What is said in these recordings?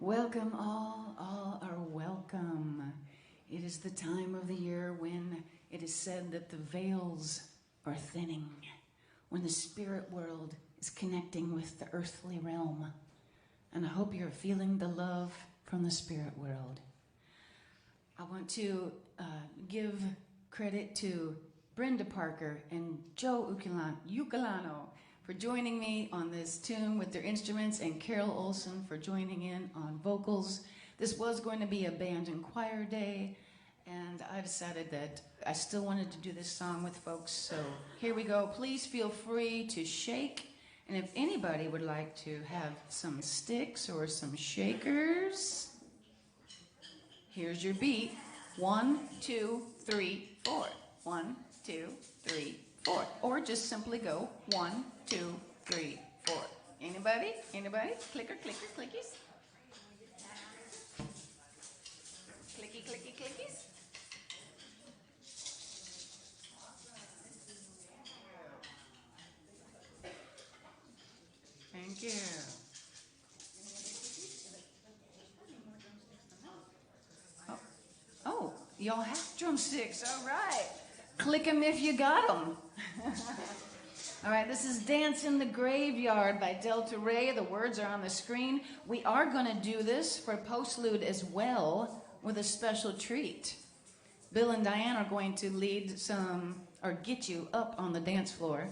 Welcome all are welcome. It is the time of the year when it is said that the veils are thinning, when the spirit world is connecting with the earthly realm. And I hope you're feeling the love from the spirit world. I want to give credit to Brenda Parker and Joe Ukulano for joining me on this tune with their instruments, and Carol Olson for joining in on vocals. This was going to be a band and choir day, and I decided that I still wanted to do this song with folks, so here we go. Please feel free to shake, and if anybody would like to have some sticks or some shakers, here's your beat. 1, 2, 3, 4. 1, 2, 3, 4. Or just simply go 1, 2, 3, 4. Anybody? Anybody? Clicker, clicker, clickies? Clicky, clicky, clickies? Thank you. Oh, y'all have drumsticks. All right. Click them if you got them. All right, this is Dance in the Graveyard by Delta Ray. The words are on the screen. We are going to do this for Postlude as well with a special treat. Bill and Diane are going to lead some, or get you up on the dance floor,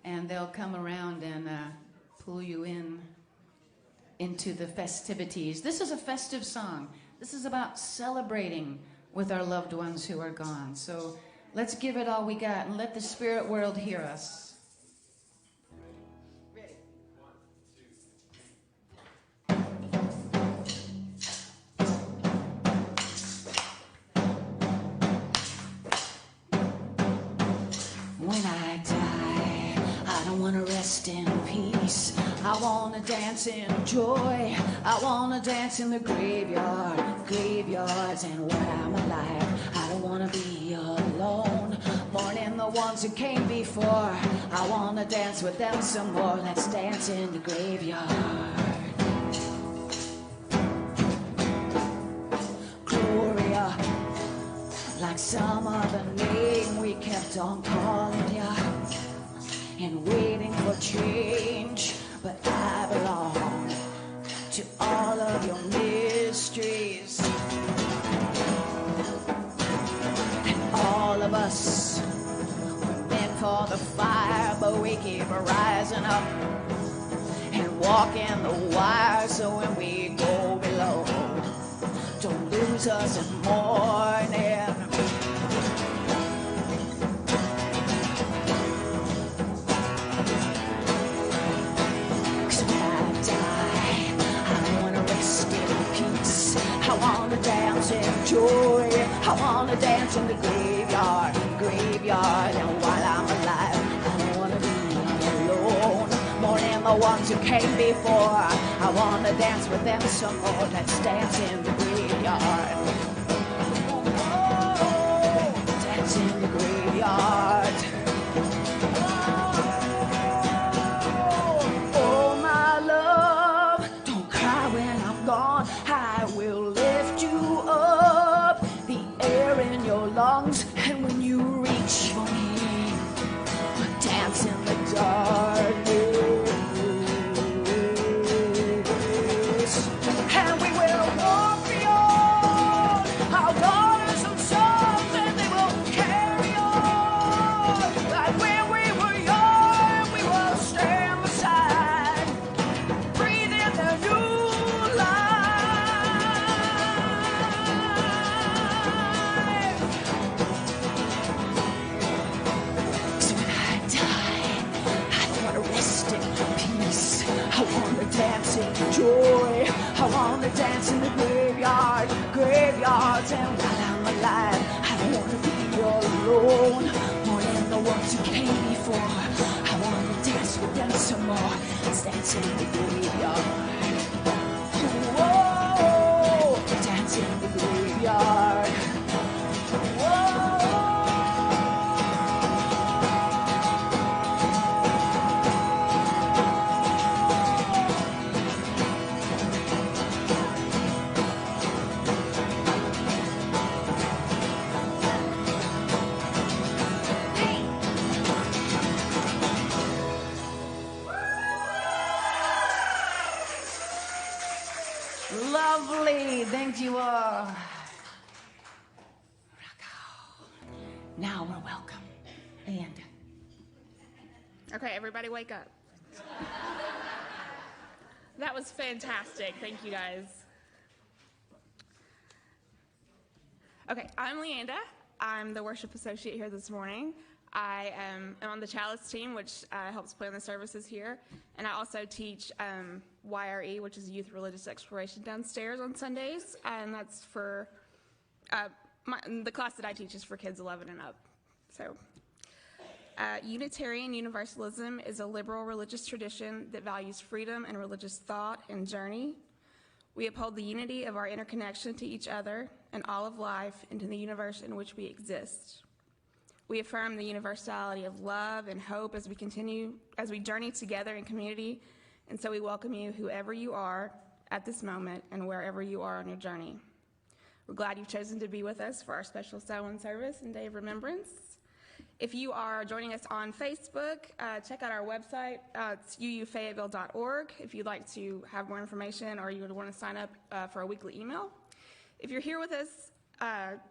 and they'll come around and pull you into the festivities. This is a festive song. This is about celebrating with our loved ones who are gone. So let's give it all we got and let the spirit world hear us. Ready? 1, 2. When I die, I don't want to rest in peace. I want to dance in joy. I want to dance in the graveyards, and when I'm alive, I don't want to be alone. Mourning the ones who came before. I want to dance with them some more. Let's dance in the graveyard. Gloria, like some other name we kept on calling ya, and waiting for change. But I belong to all of your mysteries. And all of us were meant for the fire, but we keep rising up and walking the wire. So when we go below, don't lose us in mourning. Joy. I want to dance in the graveyard, and while I'm alive, I don't want to be alone. Mourning the ones who came before, I want to dance with them some more. Let's dance in the graveyard. Oh, dance in the graveyard. Oh, my love, don't cry when I'm gone. I will lift you up, the air in your lungs, and when you reach for me, dance in the darkness, and we will walk beyond our daughters and sons, and they will carry on like when we were young. We will stand beside, breathe in the new life. Dance in joy. I want to dance in the graveyards, and while I'm alive, I don't want to be alone. Mourning the ones who came before, I want to dance with them some more. Let's dance in the graveyard. Whoa, dance in the graveyard. Whoa. Lovely. Thank you all. Now we're welcome. And okay, everybody wake up. That was fantastic. Thank you, guys. Okay, I'm Leanda. I'm the worship associate here this morning. I am on the Chalice team, which helps plan the services here. And I also teach YRE, which is Youth Religious Exploration downstairs on Sundays. And that's for, the class that I teach is for kids 11 and up. So, Unitarian Universalism is a liberal religious tradition that values freedom and religious thought and journey. We uphold the unity of our interconnection to each other and all of life and to the universe in which we exist. We affirm the universality of love and hope as we journey together in community, and so we welcome you, whoever you are at this moment and wherever you are on your journey. We're glad you've chosen to be with us for our special Samhain service and Day of Remembrance. If you are joining us on Facebook, check out our website. It's uufayetteville.org if you'd like to have more information or you would want to sign up for a weekly email. If you're here with us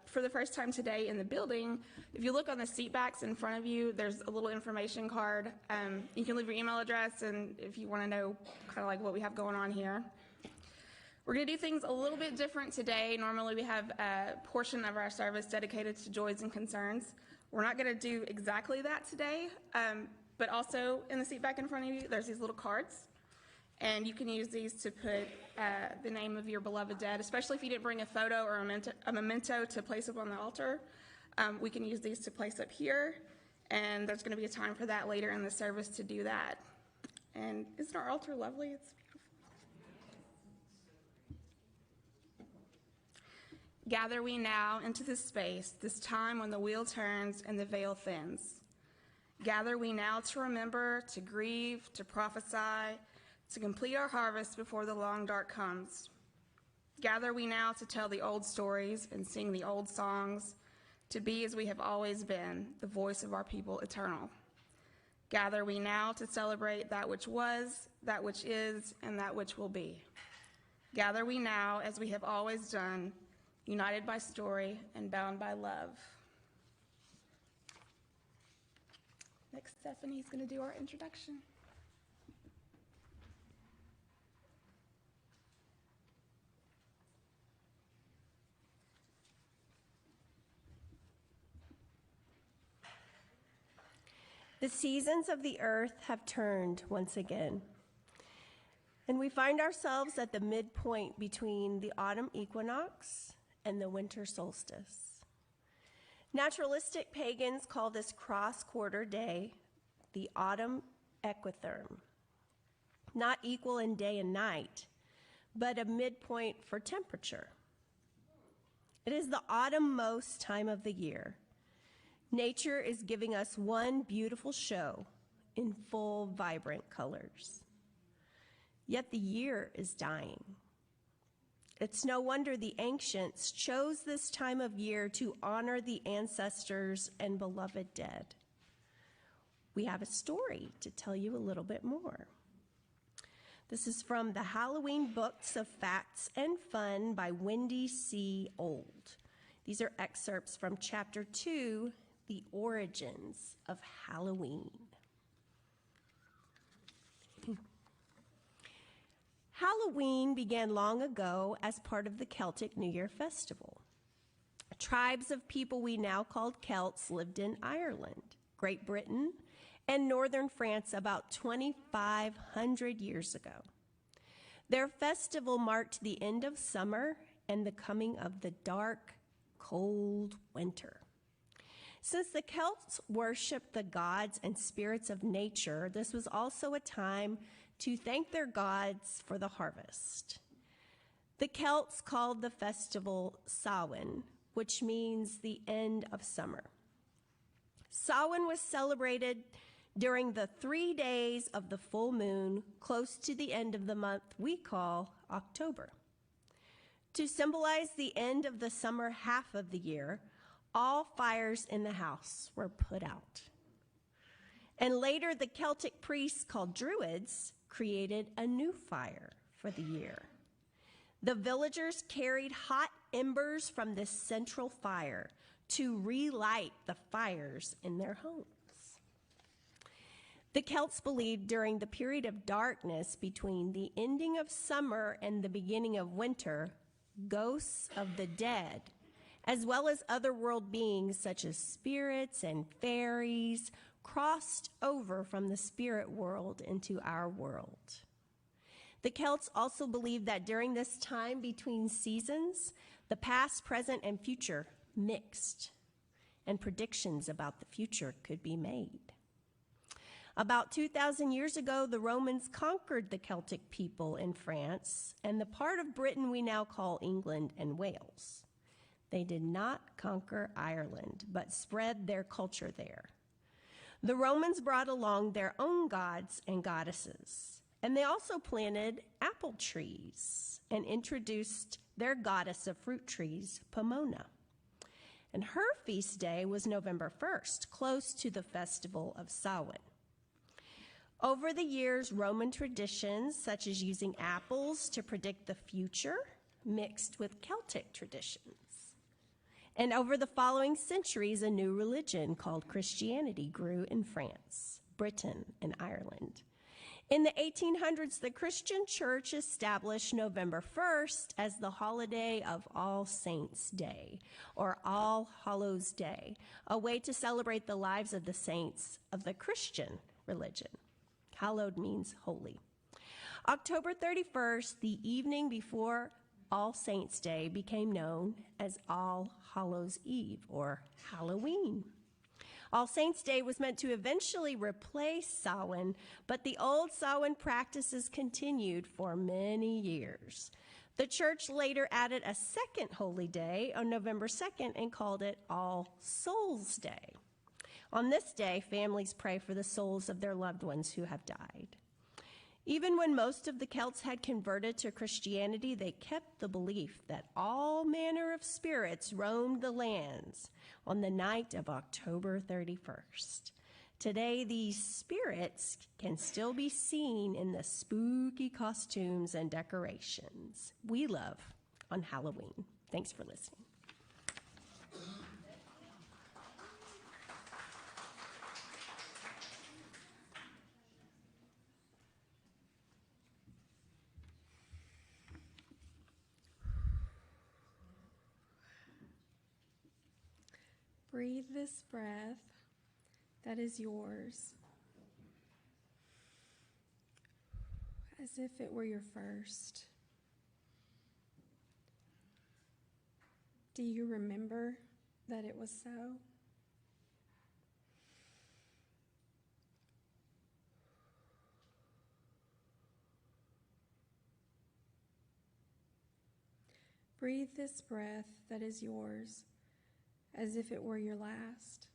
for the first time today in the building, if you look on the seat backs in front of you, there's a little information card. You can leave your email address and if you want to know kind of like what we have going on here. We're going to do things a little bit different today. Normally we have a portion of our service dedicated to joys and concerns. We're not going to do exactly that today, but also in the seat back in front of you, there's these little cards, and you can use these to put the name of your beloved dead, especially if you didn't bring a photo or a memento to place up on the altar. We can use these to place up here, and there's going to be a time for that later in the service to do that. And isn't our altar lovely? It's beautiful. Gather we now into this space, this time when the wheel turns and the veil thins. Gather we now to remember, to grieve, to prophesy, to complete our harvest before the long dark comes. Gather we now to tell the old stories and sing the old songs, to be as we have always been, the voice of our people eternal. Gather we now to celebrate that which was, that which is, and that which will be. Gather we now, as we have always done, united by story and bound by love. Next, Stephanie's going to do our introduction. The seasons of the earth have turned once again, and we find ourselves at the midpoint between the autumn equinox and the winter solstice. Naturalistic pagans call this cross-quarter day the autumn equitherm, not equal in day and night, but a midpoint for temperature. It is the autumn-most time of the year. Nature is giving us one beautiful show in full, vibrant colors. Yet the year is dying. It's no wonder the ancients chose this time of year to honor the ancestors and beloved dead. We have a story to tell you a little bit more. This is from the Halloween Books of Facts and Fun by Wendy C. Old. These are excerpts from Chapter 2, The Origins of Halloween. Halloween began long ago as part of the Celtic New Year festival. Tribes of people we now call Celts lived in Ireland, Great Britain, and northern France about 2,500 years ago. Their festival marked the end of summer and the coming of the dark, cold winter. Since the Celts worshiped the gods and spirits of nature, this was also a time to thank their gods for the harvest. The Celts called the festival Samhain, which means the end of summer. Samhain was celebrated during the 3 days of the full moon, close to the end of the month we call October. To symbolize the end of the summer half of the year, all fires in the house were put out. And later, the Celtic priests called Druids created a new fire for the year. The villagers carried hot embers from this central fire to relight the fires in their homes. The Celts believed during the period of darkness between the ending of summer and the beginning of winter, ghosts of the dead, as well as other world beings such as spirits and fairies, crossed over from the spirit world into our world. The Celts also believed that during this time between seasons, the past, present, and future mixed, and predictions about the future could be made. About 2,000 years ago, the Romans conquered the Celtic people in France and the part of Britain we now call England and Wales. They did not conquer Ireland, but spread their culture there. The Romans brought along their own gods and goddesses, and they also planted apple trees and introduced their goddess of fruit trees, Pomona. And her feast day was November 1st, close to the festival of Samhain. Over the years, Roman traditions, such as using apples to predict the future, mixed with Celtic traditions. And over the following centuries, a new religion called Christianity grew in France, Britain, and Ireland. In the 1800s, the Christian Church established November 1st as the holiday of All Saints' Day, or All Hallows' Day, a way to celebrate the lives of the saints of the Christian religion. Hallowed means holy. October 31st, the evening before All Saints' Day, became known as All Hallows' Eve, or Halloween. All Saints' Day was meant to eventually replace Samhain, but the old Samhain practices continued for many years. The church later added a second holy day on November 2nd and called it All Souls' Day. On this day, families pray for the souls of their loved ones who have died. Even when most of the Celts had converted to Christianity, they kept the belief that all manner of spirits roamed the lands on the night of October 31st. Today, these spirits can still be seen in the spooky costumes and decorations we love on Halloween. Thanks for listening. Breathe this breath that is yours as if it were your first. Do you remember that it was so? Breathe this breath that is yours as if it were your last.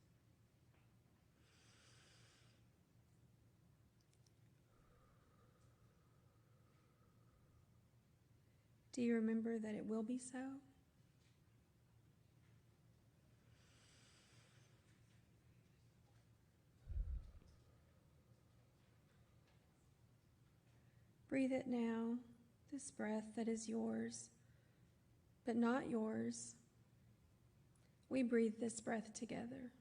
Do you remember that it will be so? Breathe it now, this breath that is yours, but not yours. We breathe this breath together.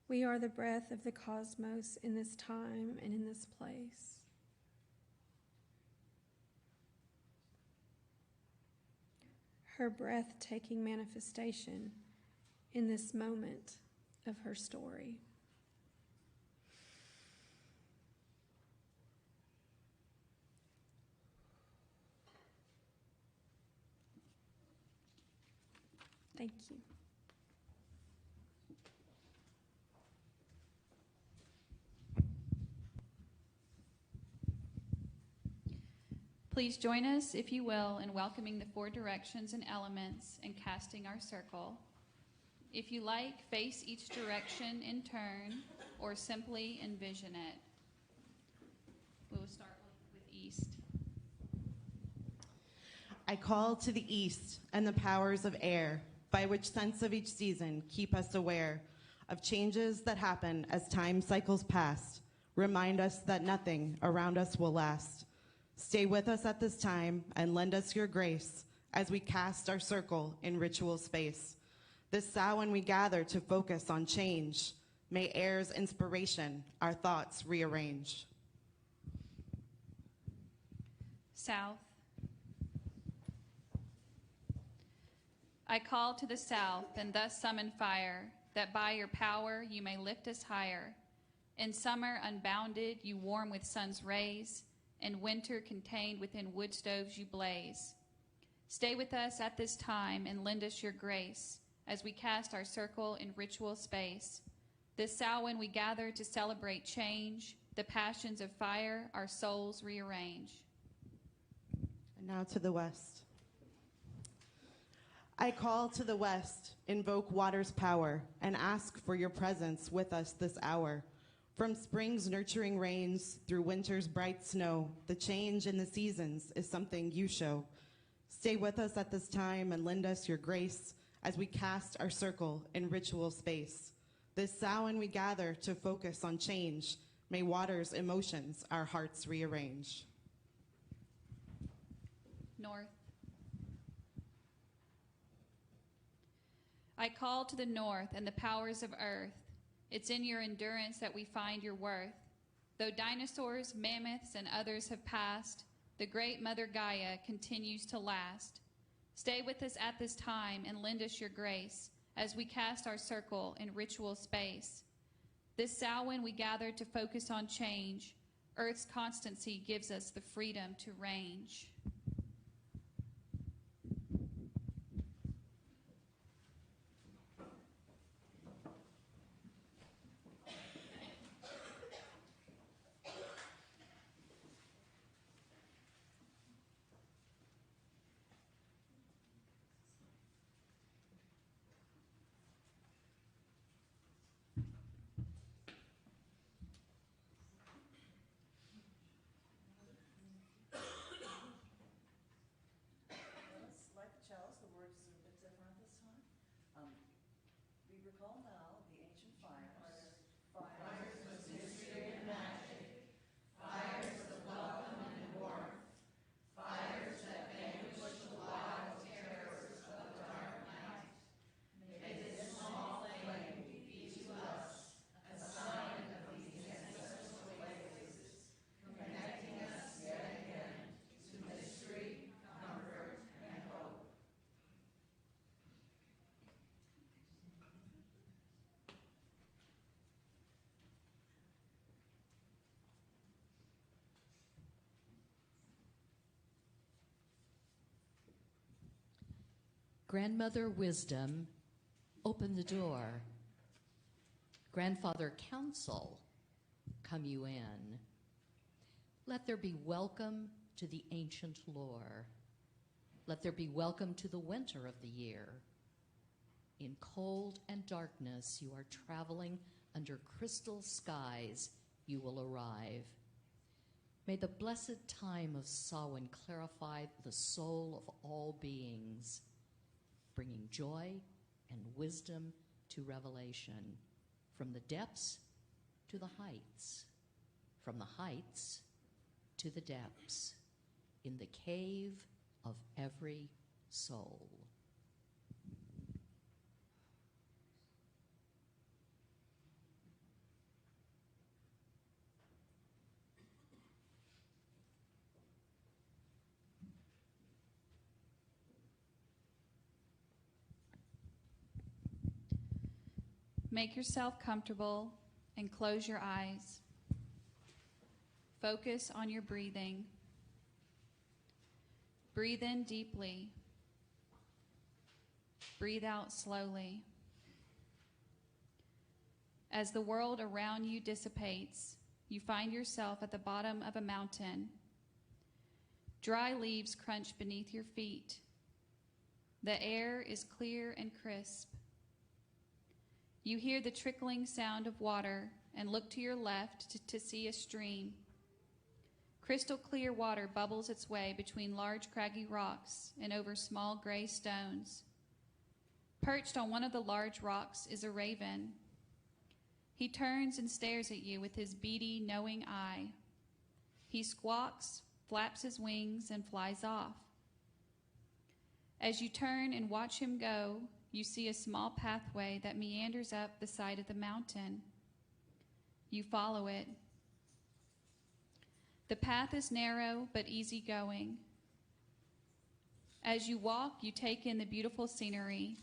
We are the breath of the cosmos in this time and in this place. Her breathtaking manifestation in this moment of her story. Thank you. Please join us, if you will, in welcoming the four directions and elements and casting our circle. If you like, face each direction in turn or simply envision it. We will start with east. I call to the east and the powers of air, by which sense of each season keep us aware of changes that happen as time cycles past. Remind us that nothing around us will last. Stay with us at this time and lend us your grace as we cast our circle in ritual space. This Samhain we gather to focus on change. May air's inspiration our thoughts rearrange. South. I call to the south and thus summon fire, that by your power you may lift us higher. In summer unbounded you warm with sun's rays, in winter contained within wood stoves you blaze. Stay with us at this time and lend us your grace as we cast our circle in ritual space. This Samhain we gather to celebrate change, the passions of fire our souls rearrange. And now to the west. I call to the west, invoke water's power, and ask for your presence with us this hour. From spring's nurturing rains through winter's bright snow, the change in the seasons is something you show. Stay with us at this time and lend us your grace as we cast our circle in ritual space. This Samhain we gather to focus on change. May water's emotions our hearts rearrange. North. I call to the north and the powers of earth. It's in your endurance that we find your worth. Though dinosaurs, mammoths, and others have passed, the great Mother Gaia continues to last. Stay with us at this time and lend us your grace as we cast our circle in ritual space. This Samhain we gather to focus on change. Earth's constancy gives us the freedom to range. Like the chalice, the words are a bit different this time. We recall now the ancient fires. Fires of mystery and magic. Fires of welcome and warmth. Fires that vanquish the wild terrors of the dark night. May this small flame be to us a sign of these ancestral ways, connecting us yet again to mystery, comfort, and hope. Grandmother Wisdom, open the door. Grandfather Counsel, come you in. Let there be welcome to the ancient lore. Let there be welcome to the winter of the year. In cold and darkness, you are traveling under crystal skies, you will arrive. May the blessed time of Samhain clarify the soul of all beings, bringing joy and wisdom to revelation, from the depths to the heights, from the heights to the depths, in the cave of every soul. Make yourself comfortable and close your eyes. Focus on your breathing. Breathe in deeply. Breathe out slowly. As the world around you dissipates, you find yourself at the bottom of a mountain. Dry leaves crunch beneath your feet. The air is clear and crisp. You hear the trickling sound of water and look to your left to see a stream. Crystal clear water bubbles its way between large craggy rocks and over small gray stones. Perched on one of the large rocks is a raven. He turns and stares at you with his beady, knowing eye. He squawks, flaps his wings, and flies off. As you turn and watch him go, you see a small pathway that meanders up the side of the mountain. You follow it. The path is narrow but easygoing. As you walk, you take in the beautiful scenery.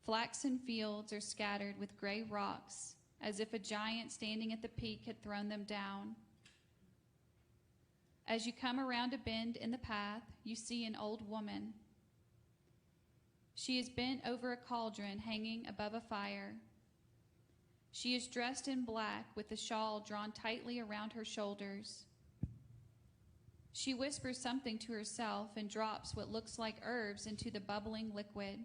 Flaxen fields are scattered with gray rocks, as if a giant standing at the peak had thrown them down. As you come around a bend in the path, you see an old woman. She is bent over a cauldron hanging above a fire. She is dressed in black with a shawl drawn tightly around her shoulders. She whispers something to herself and drops what looks like herbs into the bubbling liquid.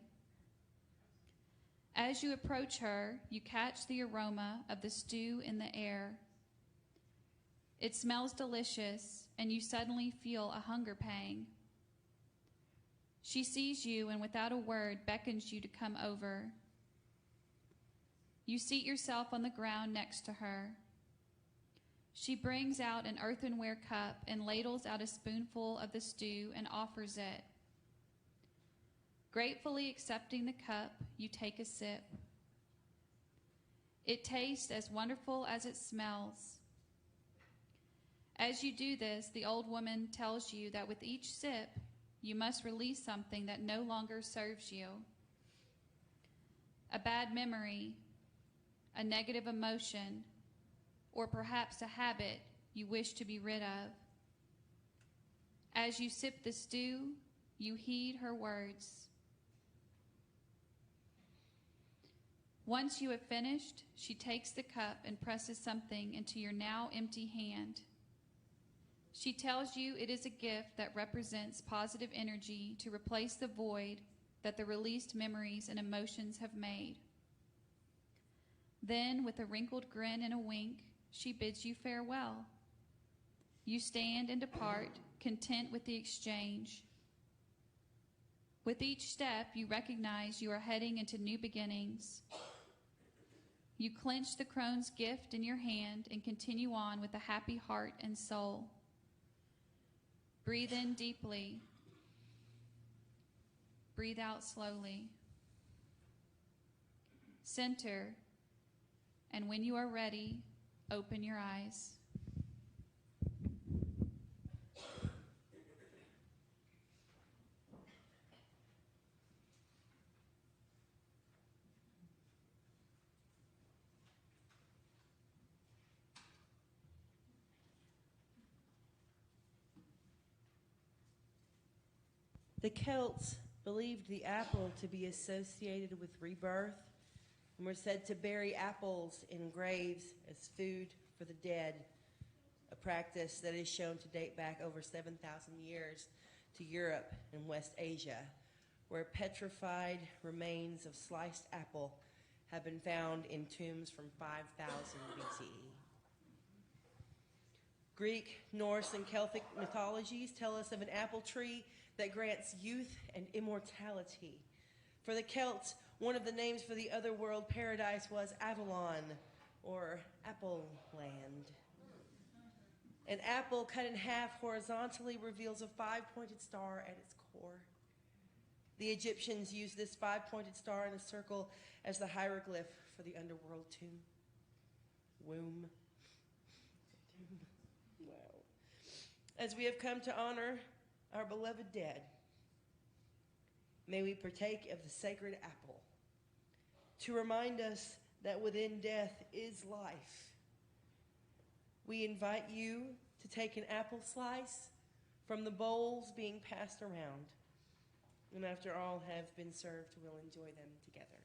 As you approach her, you catch the aroma of the stew in the air. It smells delicious, and you suddenly feel a hunger pang. She sees you and without a word beckons you to come over. You seat yourself on the ground next to her. She brings out an earthenware cup and ladles out a spoonful of the stew and offers it. Gratefully accepting the cup, you take a sip. It tastes as wonderful as it smells. As you do this, the old woman tells you that with each sip, you must release something that no longer serves you. A bad memory, a negative emotion, or perhaps a habit you wish to be rid of. As you sip the stew, you heed her words. Once you have finished, she takes the cup and presses something into your now empty hand. She tells you it is a gift that represents positive energy to replace the void that the released memories and emotions have made. Then, with a wrinkled grin and a wink, she bids you farewell. You stand and depart, content with the exchange. With each step, you recognize you are heading into new beginnings. You clench the crone's gift in your hand and continue on with a happy heart and soul. Breathe in deeply. Breathe out slowly. Center, and when you are ready, open your eyes. The Celts believed the apple to be associated with rebirth and were said to bury apples in graves as food for the dead, a practice that is shown to date back over 7,000 years to Europe and West Asia, where petrified remains of sliced apple have been found in tombs from 5,000 BCE. Greek, Norse, and Celtic mythologies tell us of an apple tree that grants youth and immortality. For the Celts, one of the names for the otherworld paradise was Avalon, or Apple Land. An apple cut in half horizontally reveals a five-pointed star at its core. The Egyptians used this five-pointed star in a circle as the hieroglyph for the underworld tomb. Womb. Wow. As we have come to honor our beloved dead, may we partake of the sacred apple to remind us that within death is life. We invite you to take an apple slice from the bowls being passed around, and after all have been served, we'll enjoy them together.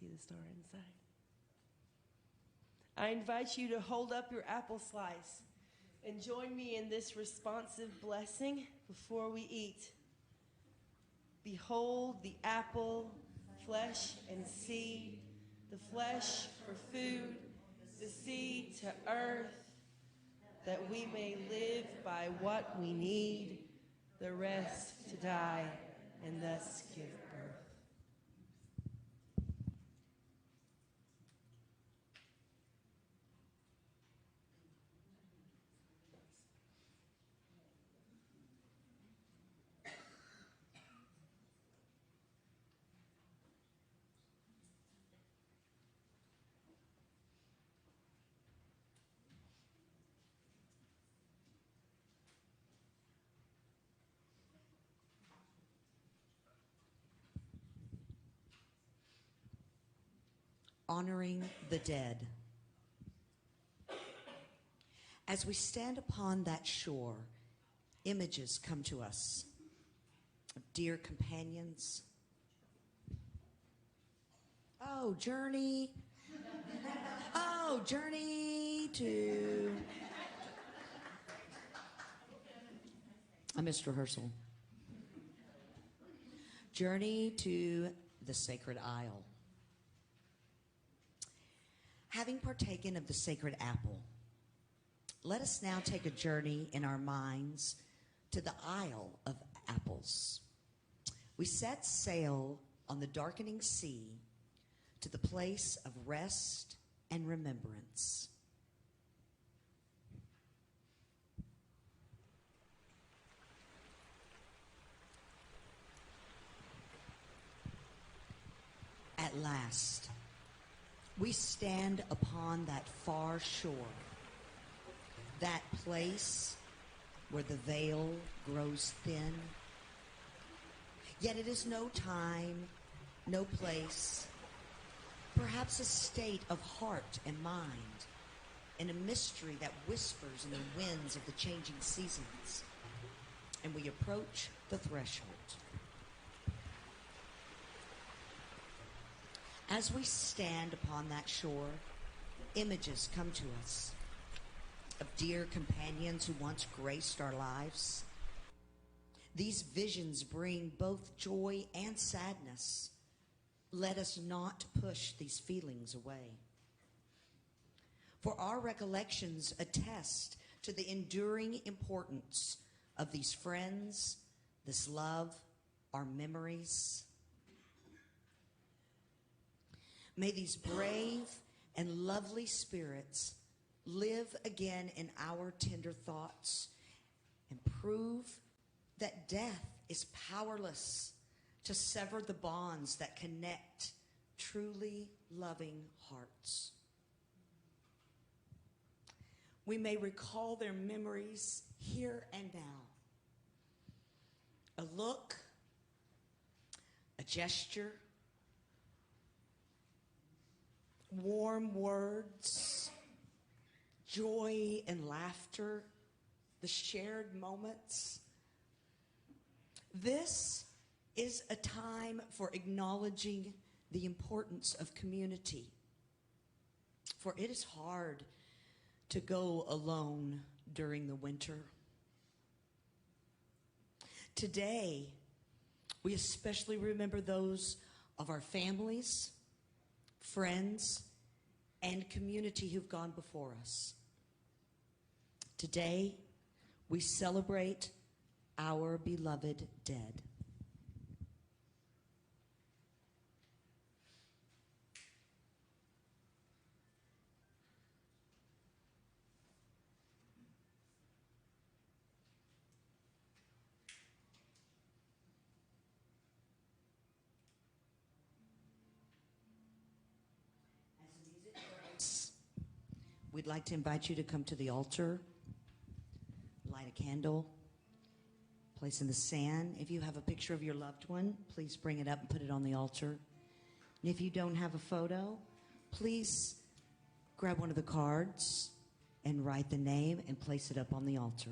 see the star inside. I invite you to hold up your apple slice and join me in this responsive blessing before we eat. Behold the apple, flesh and seed, the flesh for food, the seed to earth, that we may live by what we need, the rest to die, and thus give birth. Honoring the dead. As we stand upon that shore, images come to us of dear companions. Oh, journey. Oh, journey to. I missed rehearsal. Journey to the sacred isle. Having partaken of the sacred apple, let us now take a journey in our minds to the Isle of Apples. We set sail on the darkening sea to the place of rest and remembrance. At last, we stand upon that far shore, that place where the veil grows thin. Yet it is no time, no place, perhaps a state of heart and mind, and a mystery that whispers in the winds of the changing seasons. And we approach the threshold. As we stand upon that shore, images come to us of dear companions who once graced our lives. These visions bring both joy and sadness. Let us not push these feelings away. For our recollections attest to the enduring importance of these friends, this love, our memories. May these brave and lovely spirits live again in our tender thoughts and prove that death is powerless to sever the bonds that connect truly loving hearts. We may recall their memories here and now. A look, a gesture, warm words, joy and laughter, the shared moments. This is a time for acknowledging the importance of community. For it is hard to go alone during the winter. Today, we especially remember those of our families, friends, and community who've gone before us. Today, we celebrate our beloved dead. We'd like to invite you to come to the altar, light a candle, place in the sand. If you have a picture of your loved one, please bring it up and put it on the altar. And if you don't have a photo, please grab one of the cards and write the name and place it up on the altar.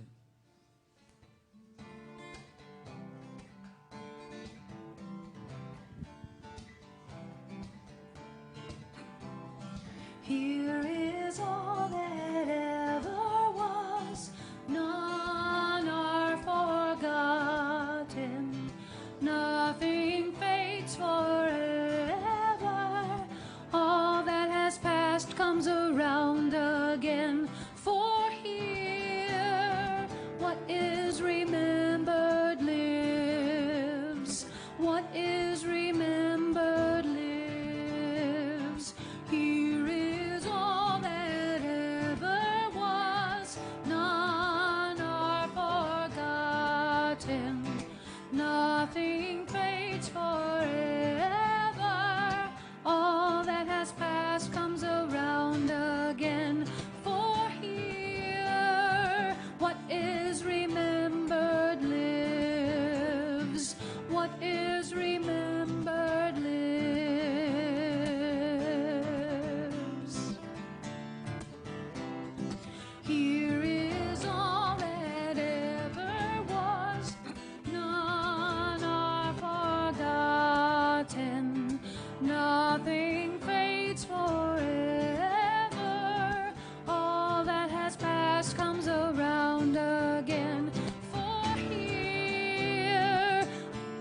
Here is all that ever was. None are forgotten. Nothing fades forever. All that has passed comes around again. For here, what is remembered lives. What is remembered lives. Here is all that ever was. None are forgotten. Nothing fades forever. All that has passed comes around again. For here, what is remembered lives. What is remembered lives. Here is all that ever was. None are forgotten. Nothing fades forever. All that has passed comes around again. For here,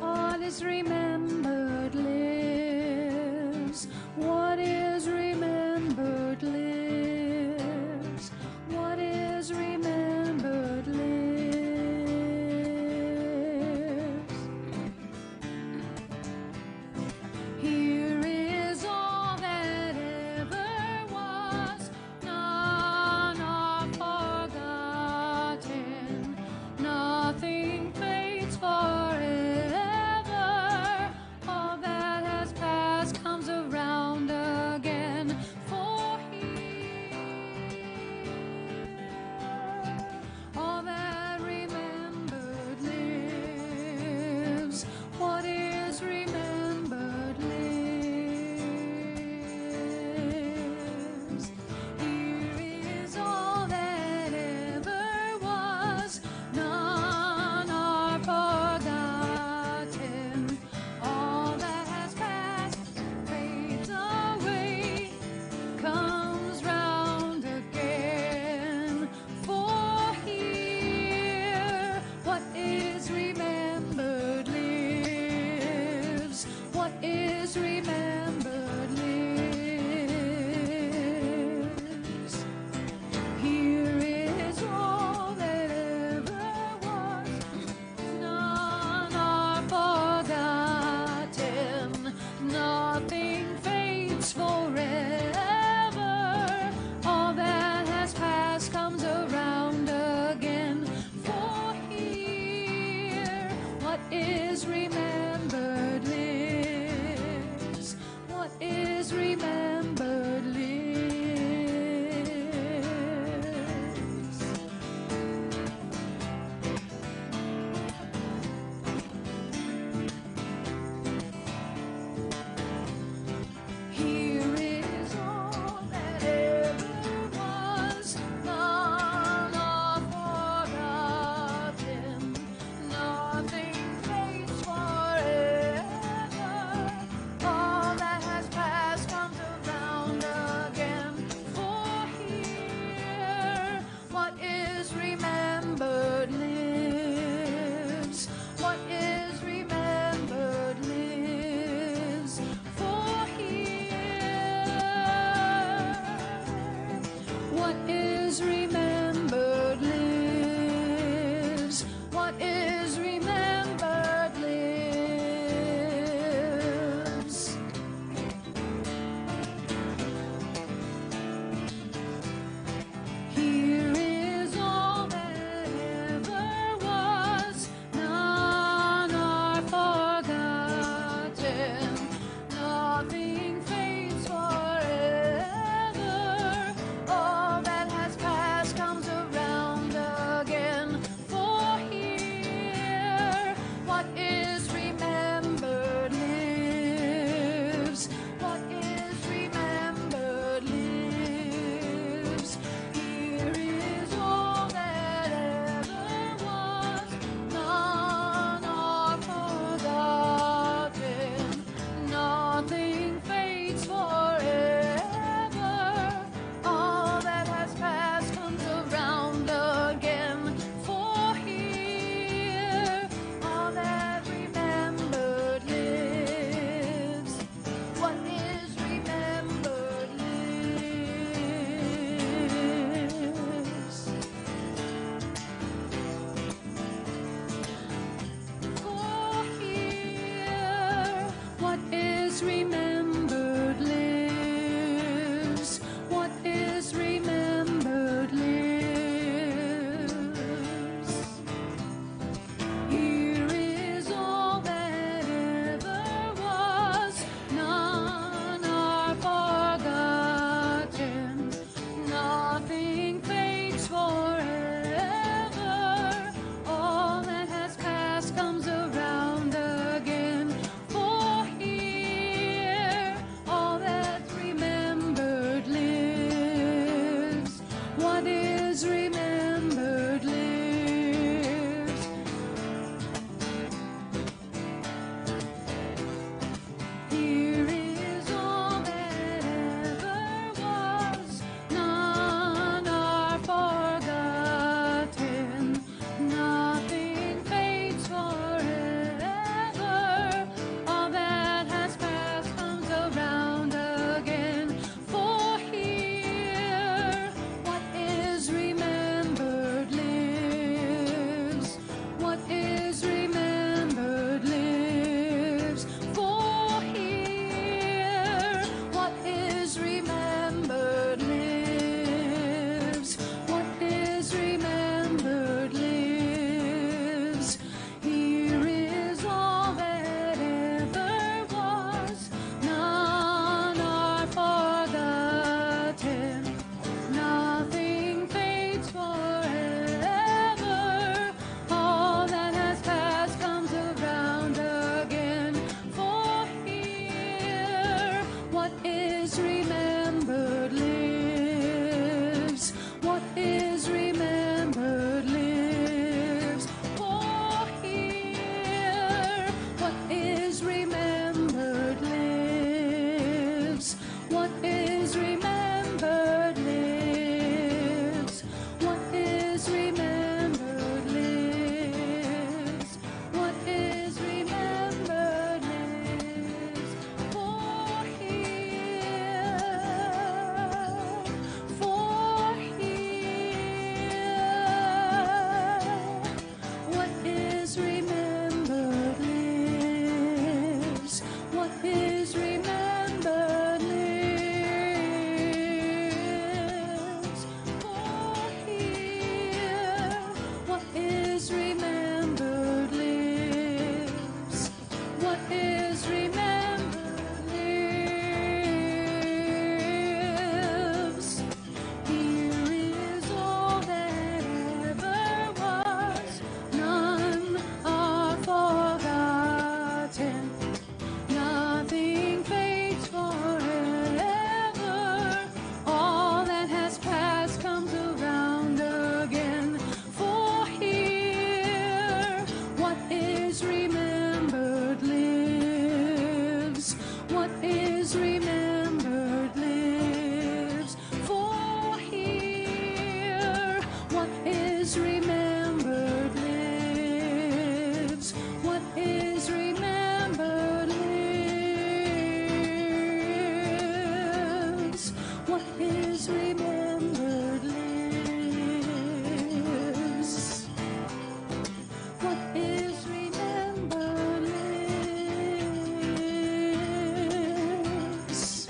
what is remembered lives. What is remembered lives. What is remembered lives. Here is all that ever was. None are forgotten. Nothing fades forever. All that has passed comes around again. For here, all that remembered lives. What is remembered lives. Here is all that ever was. None are forgotten. All that has passed fades away, comes round again. For here, what is remembered lives. What is remembered lives. Here is all that ever was. None are forgotten. Nothing fades forever. All that has passed comes around again. For here, what is remembered lives. is remembered lives. What is remembered lives. Here is all that ever was. None are forgotten. Nothing fades forever. All that has passed comes around again. For here, all that's remembered lives. What is remembered lives. Here is all that ever was. None are forgotten. Nothing fades forever. All that has passed comes around again. For here, what is remembered lives. What is remembered lives. For here, what is remembered lives. What is remembered lives. Here is all that ever was. None are forgotten. Nothing fades forever. All that has passed comes around again. For here, what is remembered lives. What is remembered lives. For here, what is remembered lives. What is remembered lives. What is remembered lives. What is remembered lives. For here, for here, what is remembered lives. What is remembered lives. For here, what is remembered lives. What is remembered lives. Here is all that ever was. None are forgotten. Nothing fades forever. All that has passed comes around again. For here, what is remembered lives. What is remembered lives. For here, what is remembered lives. What is remembered lives. What is remembered lives. What is remembered lives.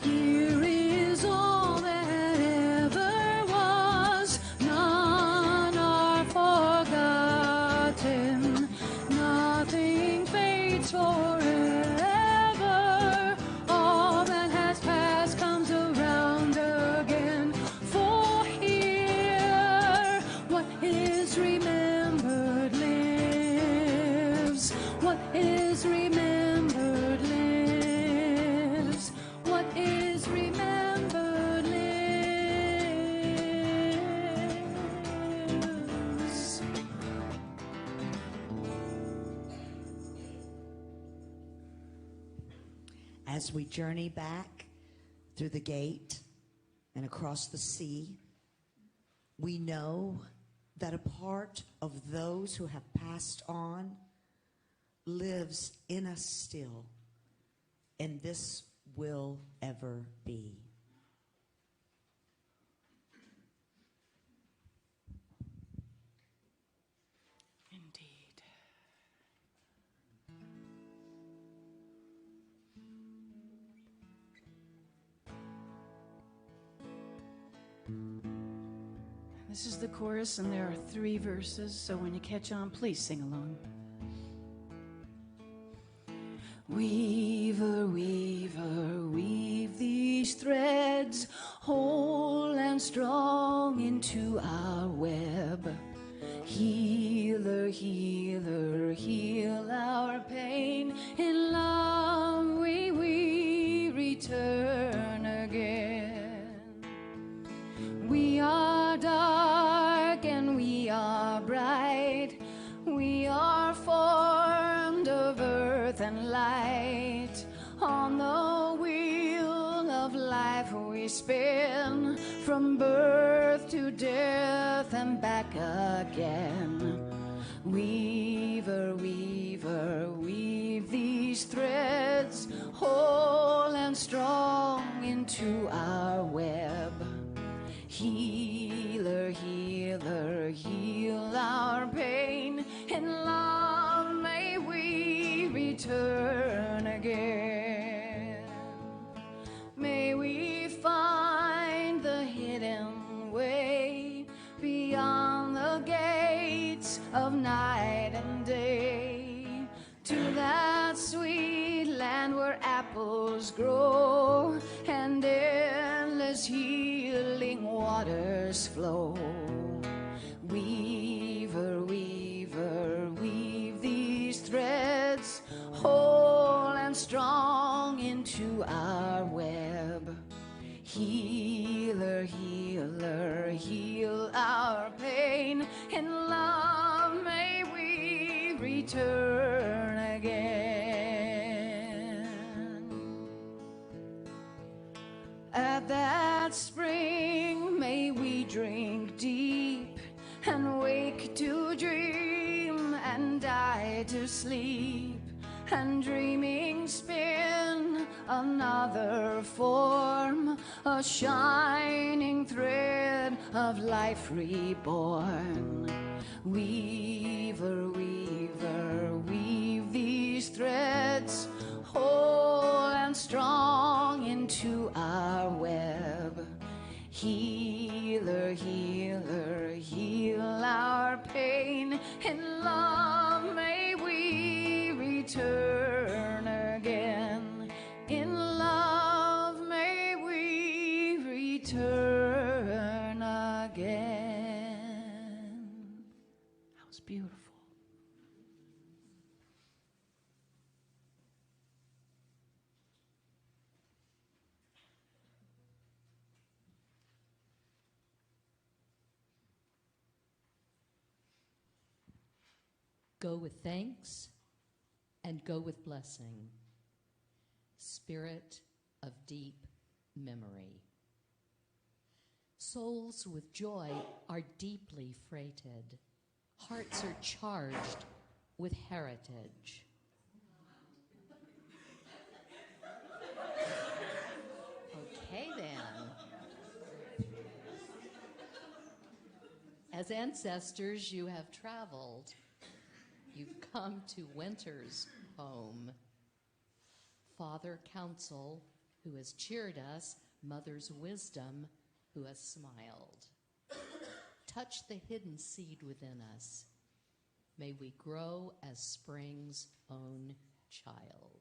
Here is all that ever was. None are forgotten. Nothing fades forever. All that has passed comes around again. For here, what is remembered lives. What is remembered lives. What is remembered lives. As we journey back through the gate and across the sea, we know that a part of those who have passed on lives in us still, and this will ever be. Indeed. This is the chorus, and there are 3 verses, so when you catch on, please sing along. Weaver, weaver, weave these threads, whole and strong, into our web. Healer, healer, heal our pain. In love we return again. We are dark and we are bright. We are formed of earth and light. On the wheel of life we spin, from birth to death and back again. Weaver, weaver, weave these threads, whole and strong, into our web. Healer, healer, heal our pain. In love may we return again. May we find the hidden way beyond the gates of night and day, to that sweet land where apples grow and endless healing waters flow. Weaver, weaver, weave these threads, whole and strong, into our web. Healer, healer, heal our pain. In love may we return again. At that spring may we drink deep, and wake to dream, and die to sleep, and dreaming spin another form, a shining thread of life reborn. Weaver, weaver, weave these threads, whole and strong, into our web. Healer, healer, heal our pain. In love may we return again. In love may we return again. That was beautiful. Go with thanks and go with blessing. Spirit of deep memory. Souls with joy are deeply freighted. Hearts are charged with heritage. Okay then. As ancestors, you have traveled. You've come to winter's home. Father counsel, who has cheered us, mother's wisdom, who has smiled. Touch the hidden seed within us. May we grow as spring's own child.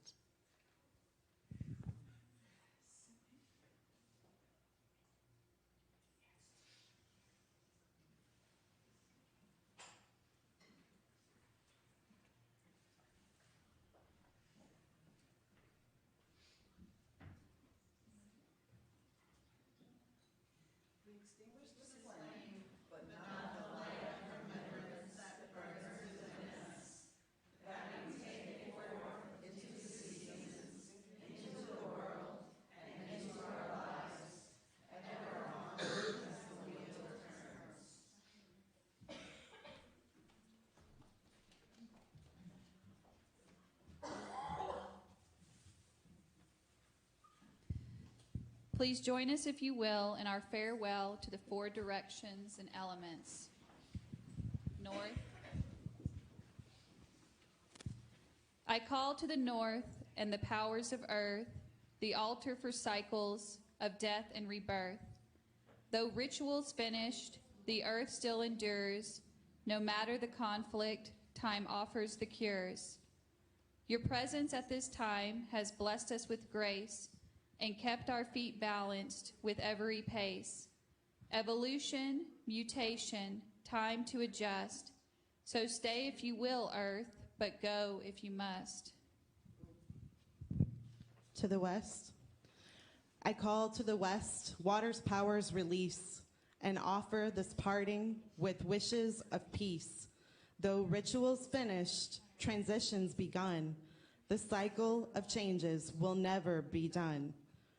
Please join us, if you will, in our farewell to the 4 directions and elements. North. I call to the north and the powers of earth, the altar for cycles of death and rebirth. Though rituals finished, the earth still endures. No matter the conflict, time offers the cures. Your presence at this time has blessed us with grace and kept our feet balanced with every pace. Evolution, mutation, time to adjust. So stay if you will, earth, but go if you must. To the west, I call to the west, water's powers release, and offer this parting with wishes of peace. Though rituals finished, transitions begun, the cycle of changes will never be done.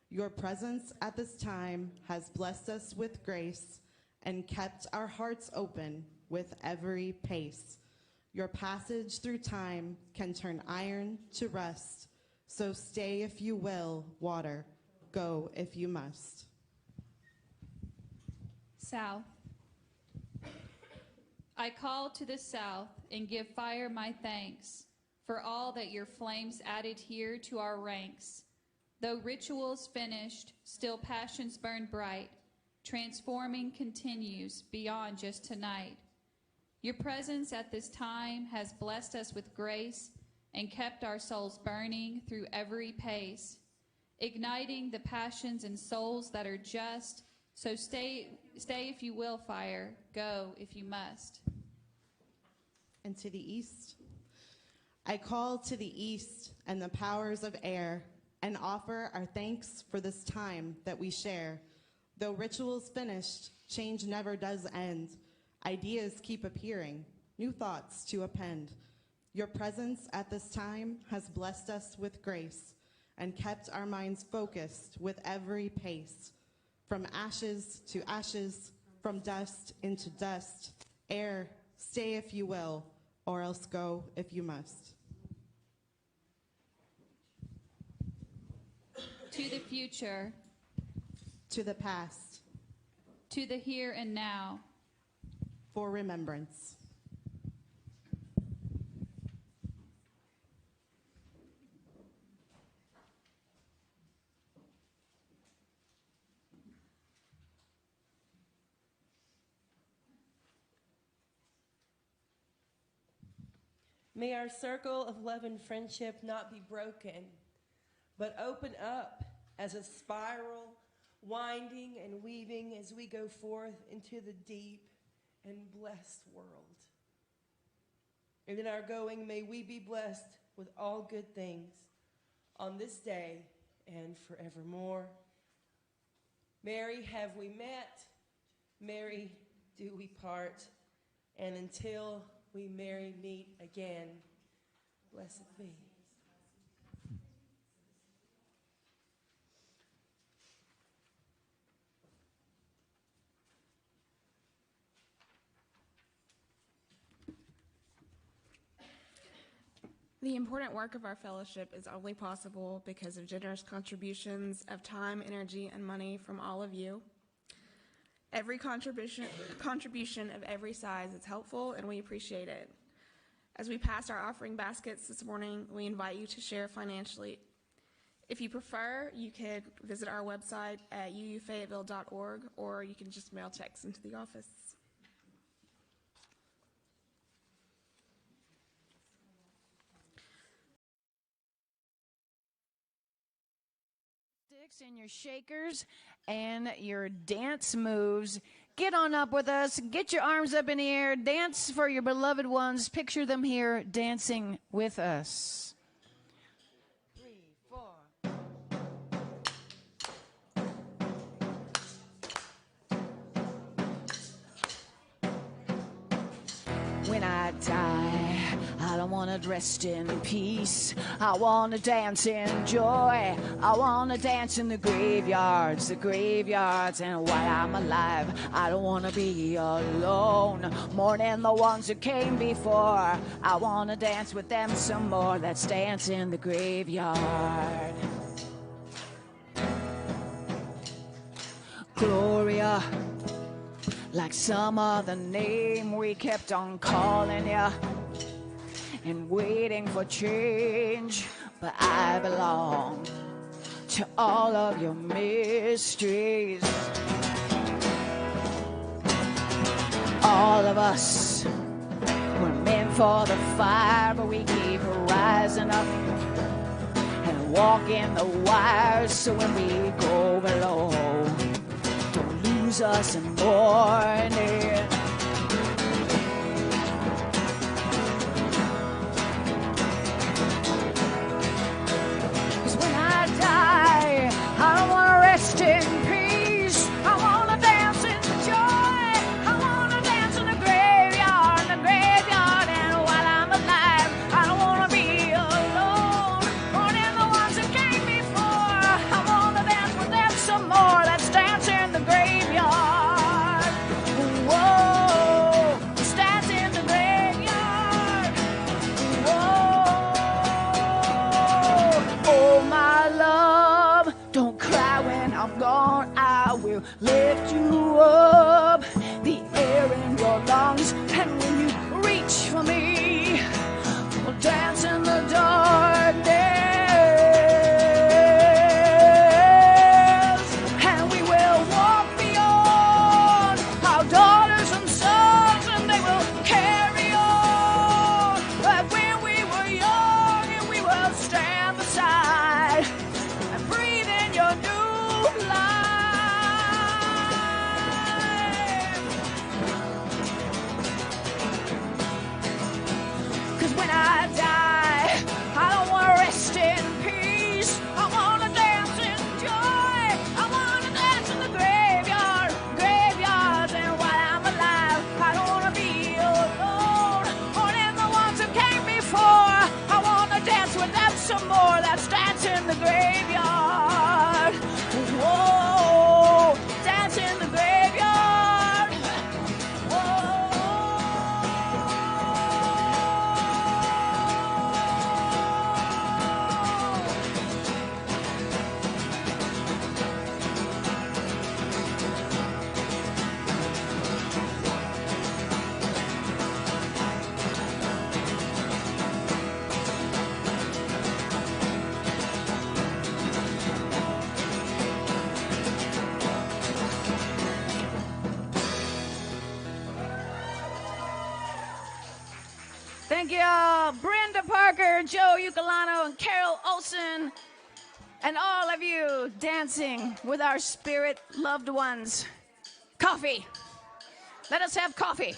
Your presence at this time has blessed us with grace and kept our hearts open with every pace. Your passage through time can turn iron to rust, so stay if you will, water, go if you must. South. I call to the south and give fire my thanks for all that your flames added here to our ranks. Though rituals finished, still passions burn bright. Transforming continues beyond just tonight. Your presence at this time has blessed us with grace and kept our souls burning through every pace, igniting the passions and souls that are just. So stay if you will, fire, go if you must. And to the east, I call to the east and the powers of air and offer our thanks for this time that we share. Though rituals finished, change never does end. Ideas keep appearing, new thoughts to append. Your presence at this time has blessed us with grace and kept our minds focused with every pace. From ashes to ashes, from dust into dust, air, stay if you will, or else go if you must. To the future, To the past, to the here and now, for remembrance. May our circle of love and friendship not be broken, but open up as a spiral, winding and weaving as we go forth into the deep and blessed world. And in our going, may we be blessed with all good things on this day and forevermore. Mary, have we met? Mary, do we part? And until we Mary meet again, blessed be. The important work of our fellowship is only possible because of generous contributions of time, energy, and money from all of you. Every contribution of every size is helpful, and we appreciate it. As we pass our offering baskets this morning, we invite you to share financially. If you prefer, you could visit our website at uufayetteville.org, or you can just mail checks into the office. And your shakers and your dance moves. Get on up with us. Get your arms up in the air. Dance for your beloved ones. Picture them here dancing with us. 3, 4. When I die, I don't want to rest in peace. I want to dance in joy. I want to dance in the graveyards. And while I'm alive, I don't want to be alone. Mourning the ones who came before. I want to dance with them some more. Let's dance in the graveyard. Gloria, like some other name, we kept on calling you and waiting for change, but I belong to all of your mysteries. all of us were meant for the fire, but we keep rising up and walking the wires. So when we go below, don't lose us in morning. 'Cause when I die, I don't want to rest in peace. I want to dance in joy. I want to dance in the graveyard, and while I'm alive, I don't want to be alone. More than the ones that came before. I want to dance with them some more. Let's dance in the graveyard. Whoa, let's dance in the graveyard. Whoa, oh my love, don't cry when I'm gone. I will lift you up, the air in your lungs, and when you reach for me, we'll dance in the darkness, and we will walk beyond our daughters and sons, and they will carry on like when we were young, and we will stand beside and breathe in your new life. 'Cause when I die, I don't want to rest in peace. I want to dance in joy. I want to dance in the graveyards, and while I'm alive, I don't want to be alone. More than the ones who came before. I want to dance with them some more. Let's dance in the graveyard. Whoa, dance in the graveyard. Thank you, Brenda Parker, Joe Ucolano, and Carol Olson, and all of you dancing with our spirit loved ones. Coffee. Let us have coffee.